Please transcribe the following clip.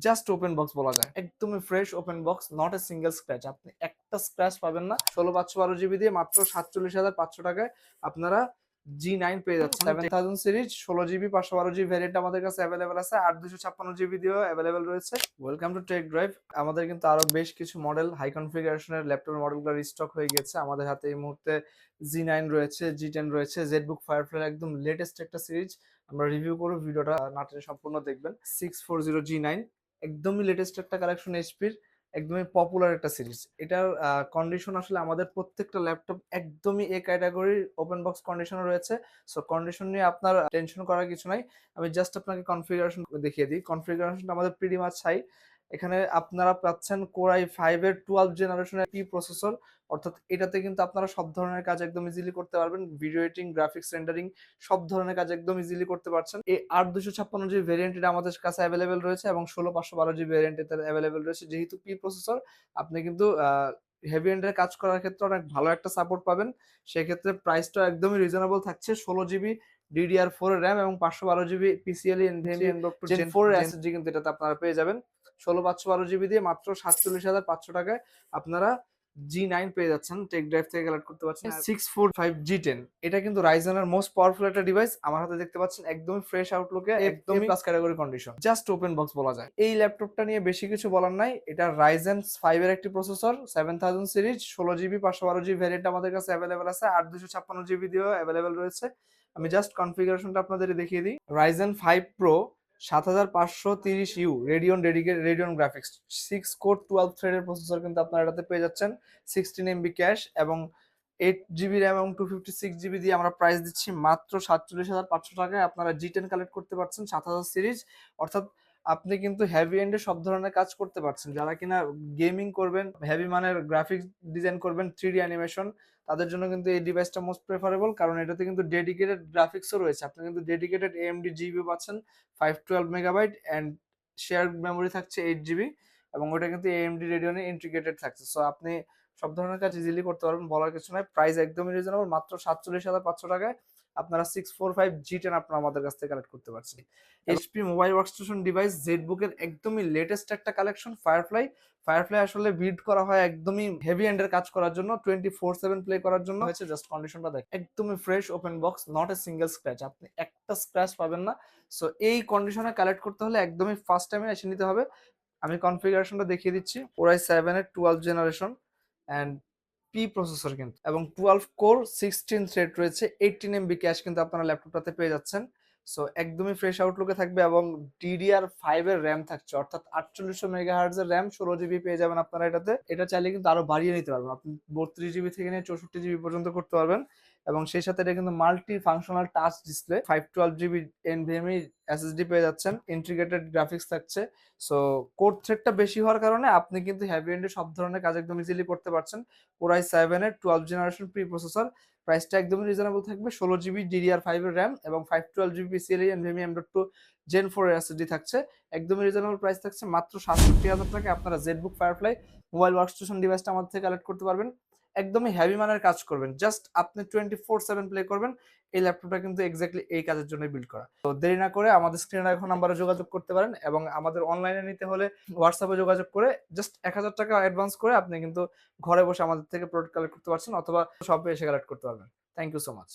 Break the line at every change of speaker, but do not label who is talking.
Just open box বলা যায়, একদমই fresh open box, not a single scratch. আপনি একটা স্ক্র্যাচ পাবেন না। 16/512 জিবি দিয়ে মাত্র 47,500 টাকায় আপনারা G9 পেয়ে যাচ্ছেন। 7000 সিরিজ 16 জিবি 512 জিবি ভ্যারিয়েন্ট আমাদের কাছে অ্যাভেলেবেল আছে, আর 256 জিবি দিয়েও অ্যাভেলেবেল রয়েছে। Welcome to Tech Drive. আমাদের কিন্তু আরো বেশ কিছু মডেল হাই কনফিগারেশনের ল্যাপটপের মডেলগুলো রিস্টক হয়ে গেছে আমাদের হাতে। এই মুহূর্তে G9 রয়েছে, G10 রয়েছে, জেডবুক ফায়ারফ্লাই একদম লেটেস্ট একটা সিরিজ আমরা রিভিউ করব। ভিডিওটা না টেনে সম্পূর্ণ দেখবেন। 640 G9 একদমই লেটেস্ট একটা কালেকশন এইচপির, একদমই পপুলার একটা সিরিজ। এটার কন্ডিশন আসলে আমাদের প্রত্যেকটা ল্যাপটপ একদমই এ ক্যাটাগরির ওপেন বক্স কন্ডিশনে রয়েছে। সো কন্ডিশন নিয়ে আপনার টেনশন করার কিছু নাই। আমি জাস্ট আপনাকে কনফিগারেশন দেখিয়ে দিই। কনফিগারেশনটা আমাদের প্রিটি মাচ হাই। এখানে আপনারা পাচ্ছেন Core i5 এর 12 জেনারেশনের পি প্রসেসর, অর্থাৎ এটাতে কিন্তু আপনারা সব ধরনের কাজ একদম ইজিলি করতে পারবেন। ভিডিও এডিটিং, গ্রাফিক্স রেন্ডারিং সব ধরনের কাজ একদম ইজিলি করতে পারছেন। এই 8/256 ভেরিয়েন্ট এটা আমাদের কাছে অ্যাভেলেবেল রয়েছে এবং 16/512 ভেরিয়েন্ট এটা অ্যাভেলেবেল রয়েছে। যেহেতু পি প্রসেসর, আপনি কিন্তু হেভি এন্ডের কাজ করার ক্ষেত্রে অনেক ভালো একটা সাপোর্ট পাবেন। সেক্ষেত্রে প্রাইসটা একদমই রিজনেবল থাকছে। 16 জিবি DDR4 র্যাম এবং 512 GB PCIe NVMe Gen 4 SSD কিন্তু এটাতে আপনারা পেয়ে যাবেন। 16/512 জিবি দিয়ে মাত্র 47,500 টাকায় আপনারা G9 পেয়ে যাচ্ছেন। টেক ড্রাইভ থেকে কালেক্ট করতে পারছেন। 645 G10 এটা কিন্তু রাইজেনের মোস্ট পাওয়ারফুল একটা ডিভাইস। আমার হাতে দেখতে পাচ্ছেন একদমই ফ্রেশ আউটলুকে, একদমই plus category condition, just open box বলা যায়। এই ল্যাপটপটা নিয়ে বেশি কিছু বলার নাই। এটা রাইজেন 5 এর একটি processor, 7000 series 16 GB 512 GB variant আমাদের কাছে অ্যাভেলেবেল আছে, আর 256 জিবি দিয়েও অ্যাভেলেবেল রয়েছে। আমি জাস্ট কনফিগারেশনটা আপনাদের দেখিয়ে দিই। Ryzen 5 pro 7530U Radeon graphics 6 core 12 থ্রেডের প্রসেসর কিন্তু আপনারা এটাতে পেয়ে যাচ্ছেন। 16 MB ক্যাশ এবং 8 জিবি র্যাম এবং 256 জিবি দিয়ে আমরা প্রাইস দিচ্ছি মাত্র 47,500 টাকায়। আপনারা G10 কালেক্ট করতে পারছেন 7000 সিরিজ, অর্থাৎ আপনি কিন্তু হেভি এন্ডে সব ধরনের কাজ করতে পারছেন। যারা কিনা গেমিং করবেন, হেভি মানের গ্রাফিক্স ডিজাইন করবেন, 3D অ্যানিমেশন, তাদের জন্য কিন্তু এই ডিভাইসটা মোস্ট প্রেফারেবল, কারণ এটাতে কিন্তু ডেডিকেটেড গ্রাফিক্সও রয়েছে। আপনি কিন্তু ডেডিকেটেড AMD জিবি পাচ্ছেন 512 মেগাবাইট অ্যান্ড শেয়ার মেমোরি থাকছে 8 জিবি, এবং ওটা কিন্তু AMD রেডিয়নে ইন্টিগ্রেটেড থাকছে। সো আপনি সব ধরনের কাজ ইজিলি করতে পারবেন, বলার কিছু নয়। প্রাইস একদমই রিজনেবল, মাত্র 47,500 টাকায় আপনারা 645 G10 আপনারা আমাদের কাছ থেকে কালেক্ট করতে পারছেন। HP মোবাইল ওয়ার্কস্টেশন ডিভাইস জেডবুকের একদমই লেটেস্ট একটা কালেকশন ফায়ারফ্লাই আসলে বিল্ড করা হয় একদমই হেভি এন্ডের কাজ করার জন্য, 24/7 প্লে করার জন্য হয়েছে। জাস্ট কন্ডিশনটা দেখ, একদমই fresh open box, not a single scratch. আপনি একটা স্ক্র্যাচ পাবেন না। সো এই কন্ডিশনে কালেক্ট করতে হলে একদমই ফার্স্ট টাইমে এসে নিতে হবে। আমি কনফিগারেশনটা দেখিয়ে দিচ্ছি। Core i7 এর 12 জেনারেশন অ্যান্ড পি প্রসেসর কিন্তু, এবং 12 কোর 16 থ্রেড রয়েছে, 18 MB ক্যাশ কিন্তু আপনারা ল্যাপটপটাতে পেয়ে যাচ্ছেন। সো একদমই ফ্রেশ আউটলুকে থাকবে এবং DDR5 এর র্যাম থাকছে, অর্থাৎ 4800 মেগাহার্টজ এর র্যাম 16 জিবি পেয়ে যাবেন আপনারা এটাতে। এটা চাইলে কিন্তু আরো বাড়িয়ে নিতে পারবেন, আপনি 32 জিবি থেকে নিয়ে 64 জিবি পর্যন্ত করতে পারবেন। এবং সেই সাথে এটা কিন্তু multi functional touch display, 512 GB NVMe SSD পেয়ে যাচ্ছেন, ইন্টিগ্রেটেড গ্রাফিক্স থাকছে। সো কোর থ্রেডটা বেশি হওয়ার কারণে আপনি কিন্তু হেভি এন্ডে সব ধরনের কাজ একদম ইজিলি করতে পারছেন। Core i7 এর 12 জেনারেশন প্রি প্রসেসর, প্রাইসটা একদমই রিজনেবল থাকবে। 16 জিবি DDR5 এর র্যাম এবং 512 GB PCIe NVMe M.2 Gen 4 এর SSD থাকছে। একদমই রিজনেবল প্রাইস থাকছে মাত্র 67,000 টাকায় আপনারা জেডবুক ফায়ারফ্লাই মোবাইল ওয়ার্কস্টেশন ডিভাইসটা আমাদের থেকে কালেক্ট করতে পারবেন। একদমই হেভি মানের কাজ করবেন, জাস্ট আপনি 24/7 প্লে করবেন। এই ল্যাপটপটা কিন্তু এক্স্যাক্টলি এই কাজের জন্য বিল্ড করা। তো দেরি না করে আমাদের স্ক্রিনে এখন নাম্বারে যোগাযোগ করতে পারেন, এবং আমাদের অনলাইনে নিতে হলে হোয়াটসঅ্যাপে যোগাযোগ করে জাস্ট 1000 টাকা অ্যাডভান্স করে আপনি কিন্তু ঘরে বসে আমাদের থেকে প্রোডাক্ট কালেক্ট করতে পারছেন, অথবা শপে এসে কালেক্ট করতে পারবেন। Thank you so much.